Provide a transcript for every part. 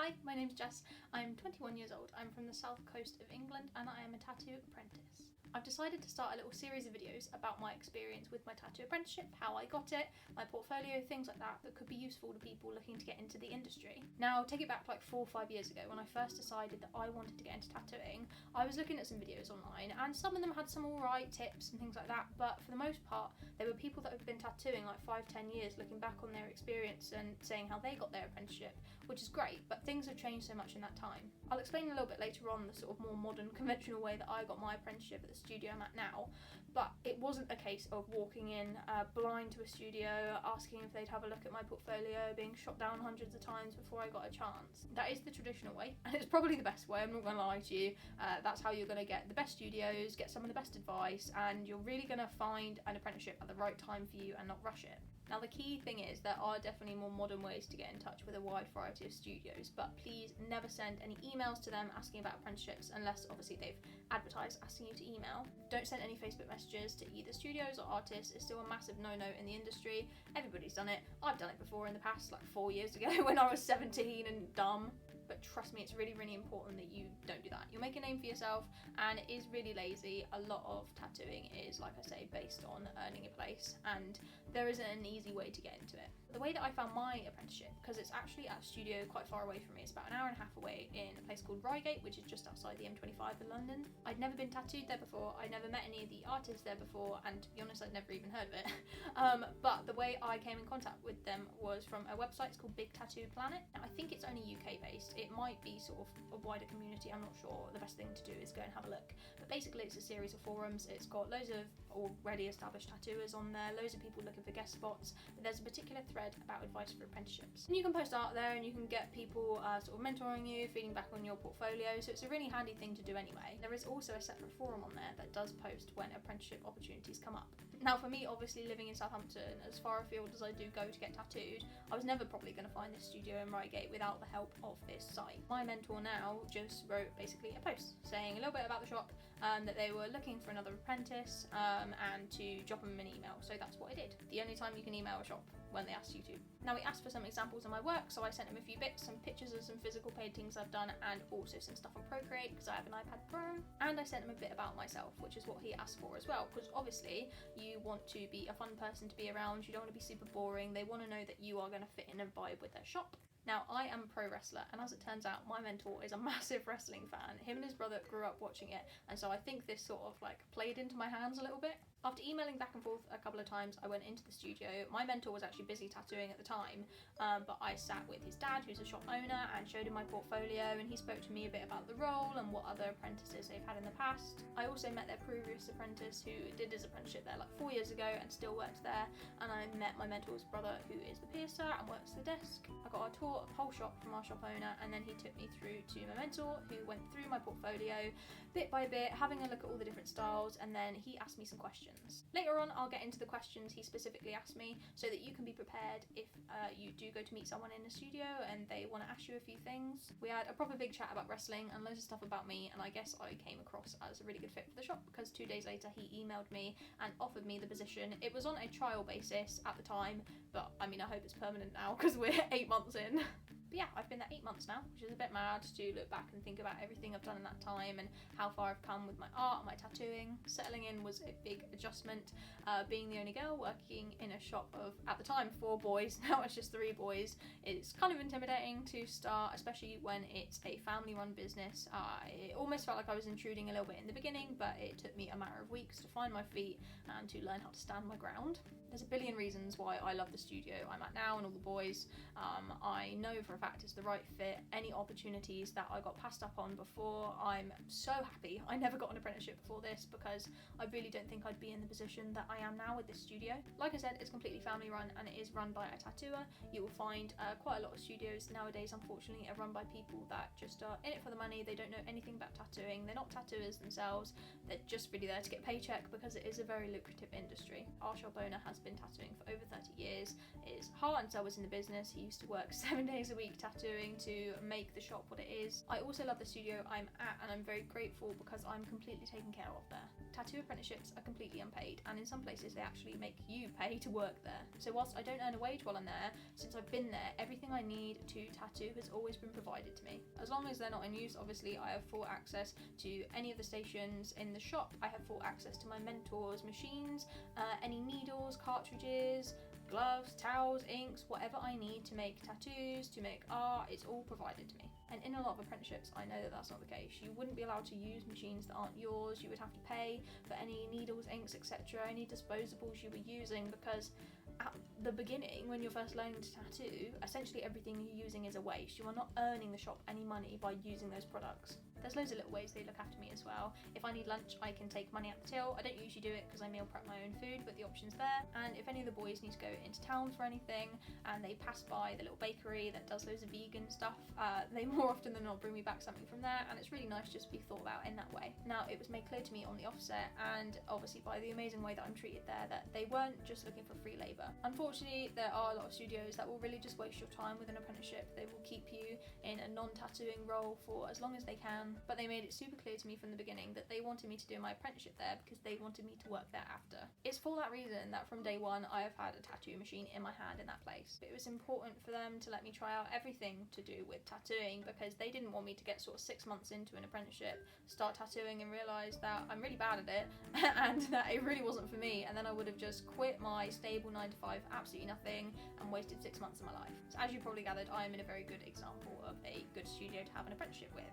Hi, my name's Jess. I'm 21 years old. I'm from the south coast of England and I am a tattoo apprentice. I've decided to start a little series of videos about my experience with my tattoo apprenticeship, how I got it, my portfolio, things like that could be useful to people looking to get into the industry. Now, take it back like 4 or 5 years ago when I first decided that I wanted to get into tattooing. I was looking at some videos online and some of them had some alright tips and things like that, but for the most part they were people that have been tattooing like 5-10 years looking back on their experience and saying how they got their apprenticeship, which is great, but things have changed so much in that time. I'll explain a little bit later on the sort of more modern, conventional way that I got my apprenticeship at the studio I'm at now, but it wasn't a case of walking in blind to a studio, asking if they'd have a look at my portfolio, being shot down hundreds of times before I got a chance. That is the traditional way, and it's probably the best way, I'm not going to lie to you. That's how you're going to get the best studios, get some of the best advice, and you're really going to find an apprenticeship at the right time for you and not rush it. Now the key thing is there are definitely more modern ways to get in touch with a wide variety of studios, but please never send any emails to them asking about apprenticeships unless obviously they've advertised asking you to email. Don't send any Facebook messages to either studios or artists. It's still a massive no-no in the industry. Everybody's done it. I've done it before in the past, like 4 years ago when I was 17 and dumb. But trust me, it's really, really important that you don't do that. You'll make a name for yourself and it is really lazy. A lot of tattooing is, like I say, based on earning a place and there isn't an easy way to get into it. The way that I found my apprenticeship, because it's actually at a studio quite far away from me, it's about an hour and a half away in a place called Reigate, which is just outside the M25 in London. I'd never been tattooed there before, I'd never met any of the artists there before, and to be honest, I'd never even heard of it. But the way I came in contact with them was from a website, it's called Big Tattoo Planet. Now I think it's only UK based, it might be sort of a wider community, I'm not sure. The best thing to do is go and have a look. But basically it's a series of forums, it's got loads of already established tattooers on there, loads of people looking for guest spots, but there's a particular thread about advice for apprenticeships. And you can post art there and you can get people sort of mentoring you, feeding back on your portfolio, so it's a really handy thing to do anyway. There is also a separate forum on there that does post when apprenticeship opportunities come up. Now for me, obviously living in Southampton, as far afield as I do go to get tattooed, I was never probably going to find this studio in Reigate without the help of this site. My mentor now just wrote basically a post saying a little bit about the shop, that they were looking for another apprentice and to drop them an email, so that's what I did. The only time you can email a shop, when they asked you to. Now he asked for some examples of my work, so I sent him a few bits, some pictures of some physical paintings I've done and also some stuff on Procreate because I have an iPad Pro, and I sent him a bit about myself, which is what he asked for as well, because obviously you want to be a fun person to be around, you don't want to be super boring, they want to know that you are going to fit in and vibe with their shop. Now, I am a pro wrestler, and as it turns out, my mentor is a massive wrestling fan. Him and his brother grew up watching it, and so I think this sort of like played into my hands a little bit. After emailing back and forth a couple of times, I went into the studio. My mentor was actually busy tattooing at the time, but I sat with his dad, who's a shop owner, and showed him my portfolio, and he spoke to me a bit about the role and what other apprentices they've had in the past. I also met their previous apprentice who did his apprenticeship there like 4 years ago and still works there, and I met my mentor's brother who is the piercer and works the desk. I got a tour of the whole shop from our shop owner, and then he took me through to my mentor who went through my portfolio bit by bit, having a look at all the different styles, and then he asked me some questions. Later on I'll get into the questions he specifically asked me so that you can be prepared if you do go to meet someone in a studio and they want to ask you a few things. We had a proper big chat about wrestling and loads of stuff about me, and I guess I came across as a really good fit for the shop because 2 days later he emailed me and offered me the position. It was on a trial basis at the time, but I mean I hope it's permanent now because we're 8 months in. But yeah, I've been there 8 months now, which is a bit mad to look back and think about everything I've done in that time and how far I've come with my art and my tattooing. Settling in was a big adjustment. Being the only girl working in a shop of, at the time, 4 boys, now it's just 3 boys, it's kind of intimidating to start, especially when it's a family-run business. It almost felt like I was intruding a little bit in the beginning, but it took me a matter of weeks to find my feet and to learn how to stand my ground. There's a billion reasons why I love the studio I'm at now and all the boys. I know for a fact it's the right fit. Any opportunities that I got passed up on before, I'm so happy I never got an apprenticeship before this because I really don't think I'd be in the position that I am now with this studio. Like I said, it's completely family run and it is run by a tattooer. You will find quite a lot of studios nowadays, unfortunately, are run by people that just are in it for the money. They don't know anything about tattooing, they're not tattooers themselves, they're just really there to get a paycheck because it is a very lucrative industry. Our shop owner has been tattooing for over 30 years, his heart and soul was in the business. He used to work 7 days a week take tattooing to make the shop what it is. I also love the studio I'm at, and I'm very grateful because I'm completely taken care of there. Tattoo apprenticeships are completely unpaid, and in some places they actually make you pay to work there. So whilst I don't earn a wage while I'm there, since I've been there, everything I need to tattoo has always been provided to me. As long as they're not in use, obviously I have full access to any of the stations in the shop. I have full access to my mentor's machines, any needles, cartridges, gloves, towels, inks, whatever I need to make tattoos, to make art, it's all provided to me. And in a lot of apprenticeships, I know that that's not the case. You wouldn't be allowed to use machines that aren't yours. You would have to pay for any needles, inks, etc., any disposables you were using, because at the beginning, when you're first learning to tattoo, essentially everything you're using is a waste. You are not earning the shop any money by using those products. There's loads of little ways they look after me as well. If I need lunch, I can take money at the till. I don't usually do it because I meal prep my own food, but the option's there. And if any of the boys need to go into town for anything and they pass by the little bakery that does loads of vegan stuff, they more often than not bring me back something from there, and it's really nice just to be thought about in that way. Now, it was made clear to me on the offset, and obviously by the amazing way that I'm treated there, that they weren't just looking for free labour. Unfortunately, there are a lot of studios that will really just waste your time with an apprenticeship. They will keep you in a non-tattooing role for as long as they can, but they made it super clear to me from the beginning that they wanted me to do my apprenticeship there because they wanted me to work there after. It's for that reason that from day one I have had a tattoo machine in my hand in that place. It was important for them to let me try out everything to do with tattooing, because they didn't want me to get sort of 6 months into an apprenticeship, start tattooing and realise that I'm really bad at it and that it really wasn't for me, and then I would have just quit my stable 9 to 5, absolutely nothing, and wasted 6 months of my life. So as you probably gathered, I am in a very good example of a good studio to have an apprenticeship with.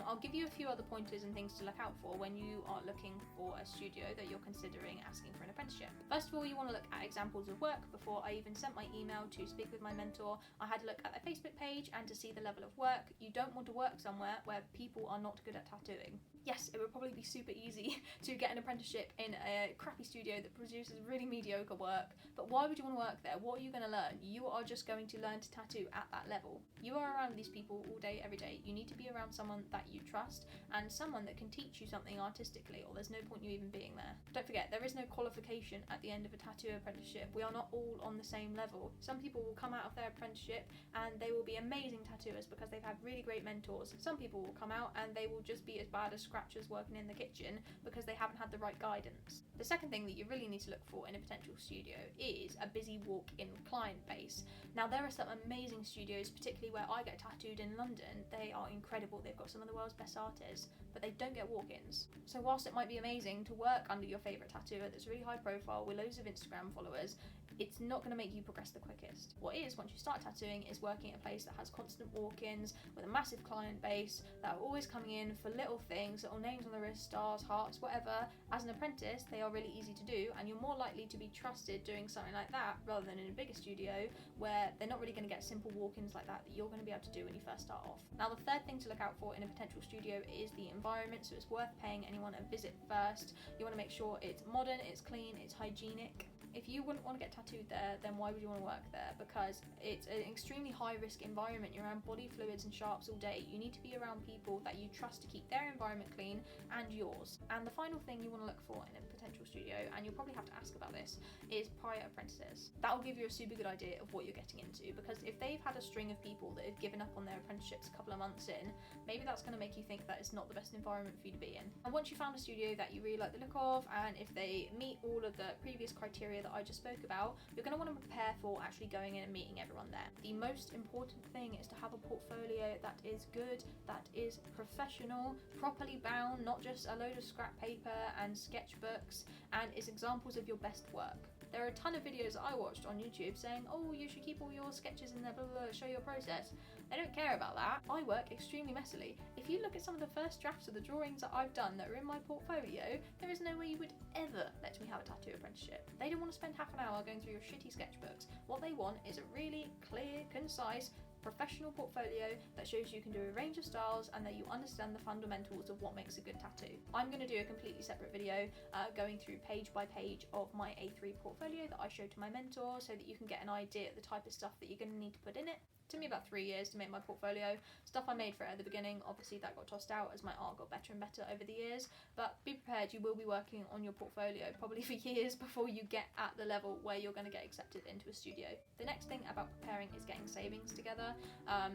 I'll give you a few other pointers and things to look out for when you are looking for a studio that you're considering asking for an apprenticeship. First of all, you want to look at examples of work. Before I even sent my email to speak with my mentor, I had a look at their Facebook page and to see the level of work. You don't want to work somewhere where people are not good at tattooing. Yes, it would probably be super easy to get an apprenticeship in a crappy studio that produces really mediocre work, but why would you want to work there? What are you going to learn? You are just going to learn to tattoo at that level. You are around these people all day, every day. You need to be around someone that you trust and someone that can teach you something artistically, or there's no point you even being there. Don't forget, there is no qualification at the end of a tattoo apprenticeship. We are not all on the same level. Some people will come out of their apprenticeship and they will be amazing tattooers because they've had really great mentors. Some people will come out and they will just be as bad as scratchers working in the kitchen because they haven't had the right guidance. The second thing that you really need to look for in a potential studio is a busy walk-in client base. Now, there are some amazing studios, particularly where I get tattooed in London. They are incredible. They've got some of the world's best artists, but they don't get walk-ins. So whilst it might be amazing to work under your favourite tattooer that's really high profile with loads of Instagram followers, it's not going to make you progress the quickest. What is, once you start tattooing, is working at a place that has constant walk-ins with a massive client base that are always coming in for little things, little names on the wrist, stars, hearts, whatever. As an apprentice, they are really easy to do, and you're more likely to be trusted doing something like that rather than in a bigger studio where they're not really going to get simple walk-ins like that you're going to be able to do when you first start off. Now, the third thing to look out for in a potential studio is the environment, so it's worth paying anyone a visit first. You want to make sure it's modern, it's clean, it's hygienic. If you wouldn't want to get tattooed there, then why would you want to work there? Because it's an extremely high-risk environment. You're around body fluids and sharps all day. You need to be around people that you trust to keep their environment clean and yours. And the final thing you want to look for in a potential studio, and you'll probably have to ask about this, is prior apprentices. That will give you a super good idea of what you're getting into, because if they've had a string of people that have given up on their apprenticeships a couple of months in, maybe that's going to make you think that it's not the best environment for you to be in. And once you found a studio that you really like the look of, and if they meet all of the previous criteria that I just spoke about, you're going to want to prepare for actually going in and meeting everyone there. The most important thing is to have a portfolio that is good, that is professional, properly bound, not just a load of scrap paper and sketchbooks, and is examples of your best work. There are a ton of videos that I watched on YouTube saying, oh, you should keep all your sketches in there, blah, blah, blah, show your process. They don't care about that. I work extremely messily. If you look at some of the first drafts of the drawings that I've done that are in my portfolio, there is no way you would ever let me have a tattoo apprenticeship. They don't want to spend half an hour going through your shitty sketchbooks. What they want is a really clear, concise, professional portfolio that shows you can do a range of styles and that you understand the fundamentals of what makes a good tattoo. I'm going to do a completely separate video going through page by page of my A3 portfolio that I showed to my mentor, so that you can get an idea of the type of stuff that you're going to need to put in it. took me about 3 years to make my portfolio. Stuff I made for it at the beginning, obviously that got tossed out as my art got better and better over the years, but be prepared, you will be working on your portfolio probably for years before you get at the level where you're going to get accepted into a studio. The next thing about preparing is getting savings together.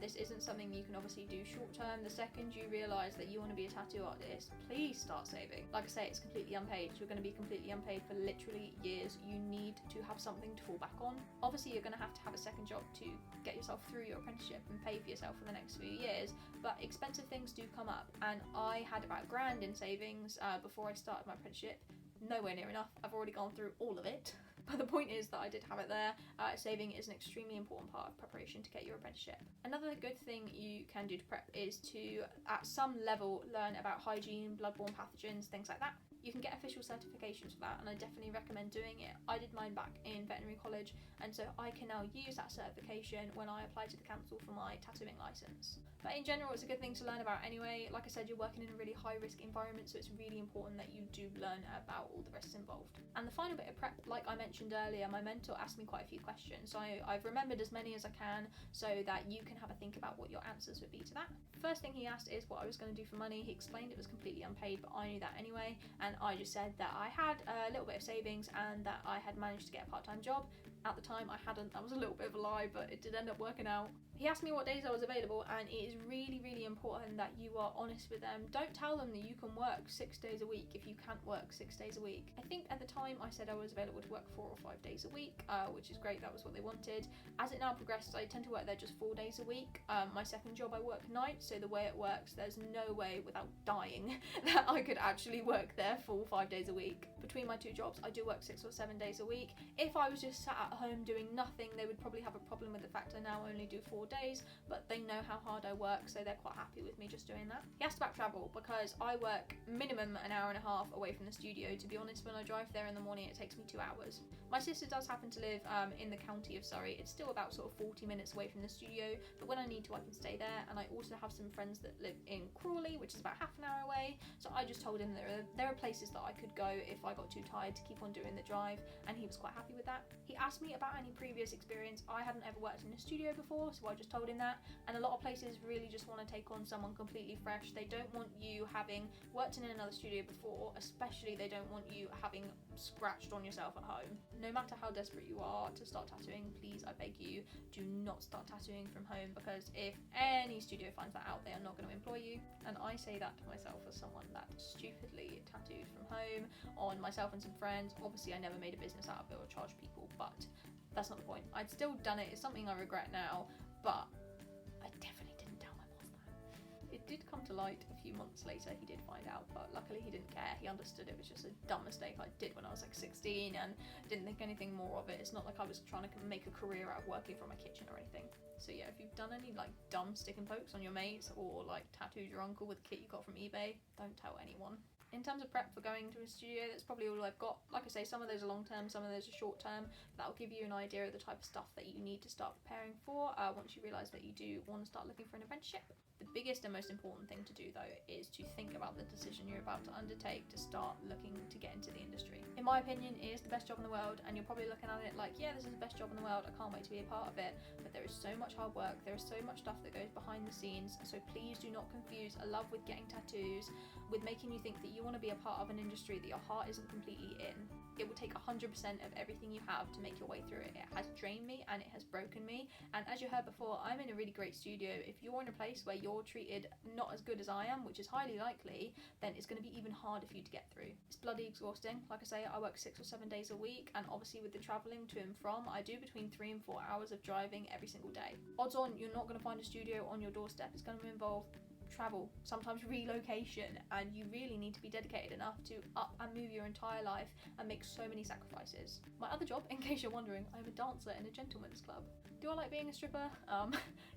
This isn't something you can obviously do short term. The second you realise that you want to be a tattoo artist, please start saving. Like I say, it's completely unpaid. You're going to be completely unpaid for literally years. You need to have something to fall back on. Obviously you're going to have a second job to get yourself through your apprenticeship and pay for yourself for the next few years, but expensive things do come up, and I had about £1,000 in savings before I started my apprenticeship. Nowhere near enough. I've already gone through all of it. But the point is that I did have it there. Saving is an extremely important part of preparation to get your apprenticeship. Another good thing you can do to prep is to, at some level, learn about hygiene, bloodborne pathogens, things like that. You can get official certifications for that, and I definitely recommend doing it. I did mine back in veterinary college, and so I can now use that certification when I apply to the council for my tattooing licence. But in general, it's a good thing to learn about anyway. Like I said, you're working in a really high-risk environment, so it's really important that you do learn about all the risks involved. And the final bit of prep, like I mentioned earlier, my mentor asked me quite a few questions, so I've remembered as many as I can so that you can have a think about what your answers would be to that. First thing he asked is what I was going to do for money. He explained it was completely unpaid, but I knew that anyway, and I just said that I had a little bit of savings and that I had managed to get a part-time job. At the time I hadn't. That was a little bit of a lie, but it did end up working out. He asked me what days I was available, and it is really, really important that you are honest with them. Don't tell them that you can work 6 days a week if you can't work 6 days a week. I think at the time I said I was available to work 4 or 5 days a week, which is great. That was what they wanted. As it now progresses, I tend to work there just 4 days a week. My second job I work nights, so the way it works, there's no way without dying that I could actually work there full 5 days a week. Between my two jobs, I do work 6 or 7 days a week. If I was just sat at home doing nothing, they would probably have a problem with the fact I now only do 4 days, but they know how hard I work, so they're quite happy with me just doing that. He asked about travel, because I work minimum an hour and a half away from the studio. To be honest, when I drive there in the morning, it takes me 2 hours. My sister does happen to live in the county of Surrey. It's still about sort of 40 minutes away from the studio, but when I need to, I can stay there. And I also have some friends that live in Crawley, which is about half an hour away, so I just told him that there are places that I could go if I got too tired to keep on doing the drive, and he was quite happy with that. He asked me about any previous experience. I hadn't ever worked in a studio before, so I just told him that, and a lot of places really just want to take on someone completely fresh. They don't want you having worked in another studio before, especially they don't want you having scratched on yourself at home. No matter how desperate you are to start tattooing, please, I beg you, do not start tattooing from home, because if any studio finds that out, they are not going to employ you. And I say that to myself as someone that stupidly tattooed from home on myself and some friends. Obviously I never made a business out of it or charged people, but that's not the point. I'd still done it. It's something I regret now, but I definitely didn't tell my boss that. It did come to light a few months later. He did find out, but luckily he didn't care. He understood it was just a dumb mistake I did when I was like 16 and didn't think anything more of it. It's not like I was trying to make a career out of working from my kitchen or anything. So yeah, if you've done any like dumb stick and pokes on your mates or like tattooed your uncle with a kit you got from eBay, don't tell anyone. In terms of prep for going to a studio, that's probably all I've got. Like I say, some of those are long term, some of those are short term. That will give you an idea of the type of stuff that you need to start preparing for once you realise that you do want to start looking for an apprenticeship. The biggest and most important thing to do though is to think about the decision you're about to undertake to start looking to get into the industry. In my opinion, it is the best job in the world, and you're probably looking at it like, yeah, this is the best job in the world, I can't wait to be a part of it. But there is so much hard work, there is so much stuff that goes behind the scenes, so please do not confuse a love with getting tattoos with making you think that you want to be a part of an industry that your heart isn't completely in. It will take 100% of everything you have to make your way through it. It has drained me and it has broken me, and as you heard before, I'm in a really great studio. If you're in a place where you're treated not as good as I am, which is highly likely, then it's going to be even harder for you to get through. It's bloody exhausting. Like I say, I work 6 or 7 days a week, and obviously with the travelling to and from, I do between 3 and 4 hours of driving every single day. Odds on you're not going to find a studio on your doorstep. It's going to involve travel, sometimes relocation, and you really need to be dedicated enough to up and move your entire life and make so many sacrifices. My other job, in case you're wondering, I'm a dancer in a gentleman's club. Do I like being a stripper?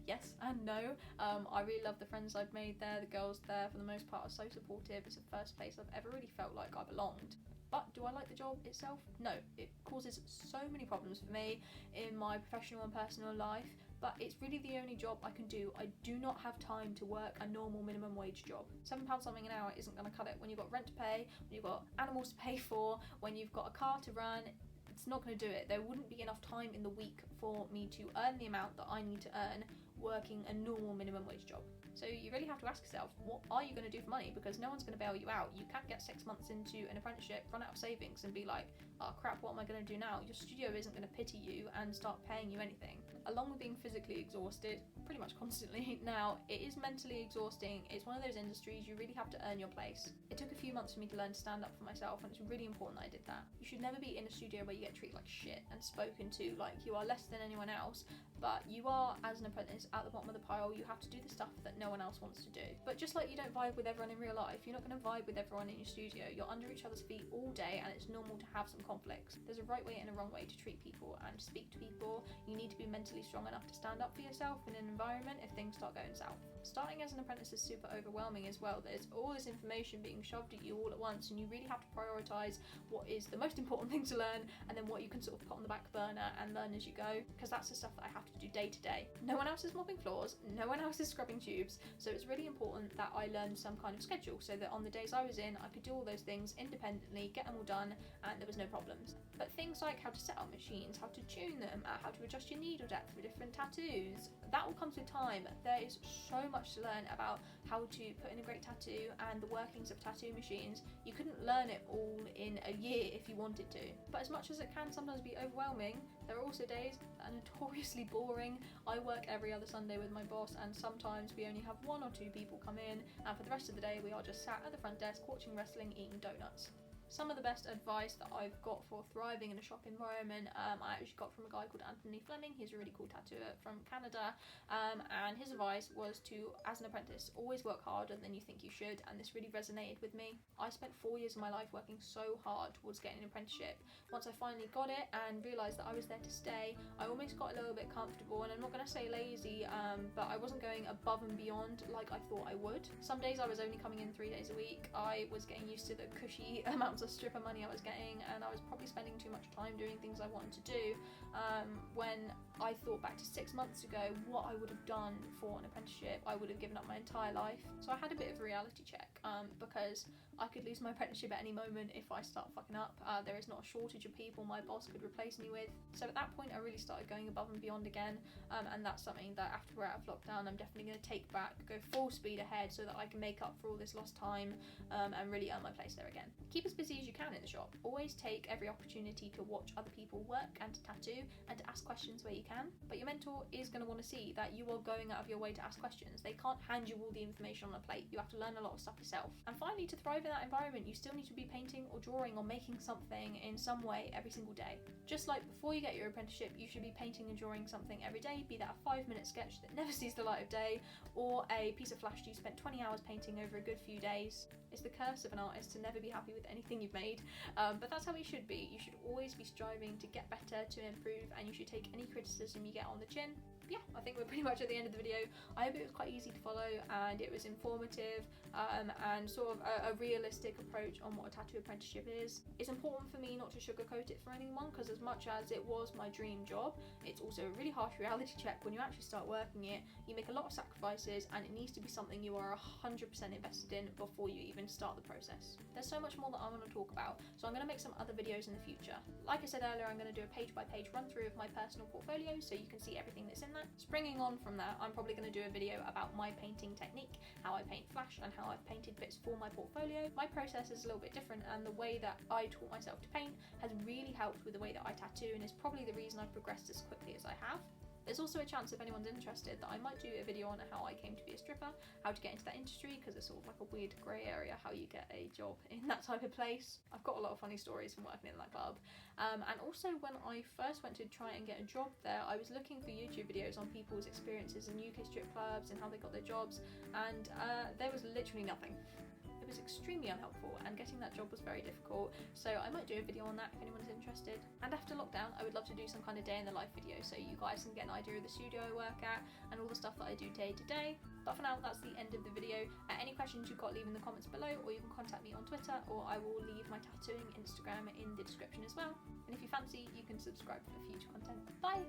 Yes and no. I really love the friends I've made there. The girls there, for the most part, are so supportive. It's the first place I've ever really felt like I belonged. But do I like the job itself? No. It causes so many problems for me in my professional and personal life, but it's really the only job I can do. I do not have time to work a normal minimum wage job. £7 something an hour isn't going to cut it when you've got rent to pay, when you've got animals to pay for, when you've got a car to run. It's not going to do it. There wouldn't be enough time in the week for me to earn the amount that I need to earn working a normal minimum wage job. So you really have to ask yourself, what are you going to do for money? Because no one's going to bail you out. You can't get 6 months into an apprenticeship, run out of savings and be like, oh crap, what am I going to do now? Your studio isn't going to pity you and start paying you anything. Along with being physically exhausted, pretty much constantly now, it is mentally exhausting. It's one of those industries you really have to earn your place. It took a few months for me to learn to stand up for myself, and it's really important that I did that. You should never be in a studio where you get treated like shit and spoken to like you are less than anyone else, but you are, as an apprentice, at the bottom of the pile. You have to do the stuff that no one else wants to do. But just like you don't vibe with everyone in real life, you're not going to vibe with everyone in your studio. You're under each other's feet all day, and it's normal to have some conflicts. There's a right way and a wrong way to treat people and to speak to people. You need to be mentally strong enough to stand up for yourself in an environment if things start going south. Starting as an apprentice is super overwhelming as well. There's all this information being shoved at you all at once, and you really have to prioritise what is the most important thing to learn, and then what you can sort of put on the back burner and learn as you go, because that's the stuff that I have to do day to day. No one else is mopping floors, no one else is scrubbing tubes, so it's really important that I learned some kind of schedule so that on the days I was in, I could do all those things independently, get them all done, and there was no problems. But things like how to set up machines, how to tune them, how to adjust your needle depth for different tattoos, that all comes with time. There is so much to learn about how to put in a great tattoo and the workings of tattoo machines. You couldn't learn it all in a year if you wanted to. But as much as it can sometimes be overwhelming, there are also days that are notoriously boring. I work every other Sunday with my boss, and sometimes we only have 1 or 2 people come in, and for the rest of the day we are just sat at the front desk watching wrestling, eating donuts. Some of the best advice that I've got for thriving in a shop environment, I actually got from a guy called Anthony Fleming. He's a really cool tattooer from Canada, and his advice was to, as an apprentice, always work harder than you think you should, and this really resonated with me. I spent 4 years of my life working so hard towards getting an apprenticeship. Once I finally got it and realised that I was there to stay, I almost got a little bit comfortable, and I'm not going to say lazy, but I wasn't going above and beyond like I thought I would. Some days I was only coming in 3 days a week. I was getting used to the cushy amounts of stripper money I was getting, and I was probably spending too much time doing things I wanted to do, when I thought back to 6 months ago what I would have done for an apprenticeship. I would have given up my entire life. So I had a bit of a reality check, because I could lose my apprenticeship at any moment if I start fucking up. There is not a shortage of people my boss could replace me with. So at that point I really started going above and beyond again, and that's something that after we're out of lockdown I'm definitely going to take back, go full speed ahead so that I can make up for all this lost time, and really earn my place there again. Keep as busy as you can in the shop. Always take every opportunity to watch other people work and to tattoo and to ask questions where you can, but your mentor is going to want to see that you are going out of your way to ask questions. They can't hand you all the information on a plate. You have to learn a lot of stuff yourself. And finally, to thrive in that environment, you still need to be painting or drawing or making something in some way every single day. Just like before you get your apprenticeship, you should be painting and drawing something every day, be that a 5-minute sketch that never sees the light of day, or a piece of flash you spent 20 hours painting over a good few days. It's the curse of an artist to never be happy with anything you've made, but that's how it should be. You should always be striving to get better, to improve, and you should take any criticism you get on the chin. But yeah, I think we're pretty much at the end of the video. I hope it was quite easy to follow and it was informative, and sort of a realistic approach on what a tattoo apprenticeship is. It's important for me not to sugarcoat it for anyone, because as much as it was my dream job, it's also a really harsh reality check when you actually start working it. You make a lot of sacrifices, and it needs to be something you are 100% invested in before you even start the process. There's so much more that I want to talk about, so I'm going to make some other videos in the future. Like I said earlier, I'm going to do a page-by-page run-through of my personal portfolio so you can see everything that's in that. Springing on from that, I'm probably going to do a video about my painting technique, how I paint flash, and how I've painted bits for my portfolio. My process is a little bit different, and the way that I taught myself to paint has really helped with the way that I tattoo, and is probably the reason I've progressed as quickly as I have. There's also a chance, if anyone's interested, that I might do a video on how I came to be a stripper, how to get into that industry, because it's sort of like a weird grey area how you get a job in that type of place. I've got a lot of funny stories from working in that club. And also when I first went to try and get a job there, I was looking for YouTube videos on people's experiences in UK strip clubs and how they got their jobs, and there was literally nothing. It was extremely unhelpful, and getting that job was very difficult, so I might do a video on that if anyone's interested. And after lockdown, I would love to do some kind of day in the life video so you guys can get an idea of the studio I work at and all the stuff that I do day to day. But for now, that's the end of the video. Any questions you've got, leave in the comments below, or you can contact me on Twitter, or I will leave my tattooing Instagram in the description as well. And if you fancy, you can subscribe for future content. Bye!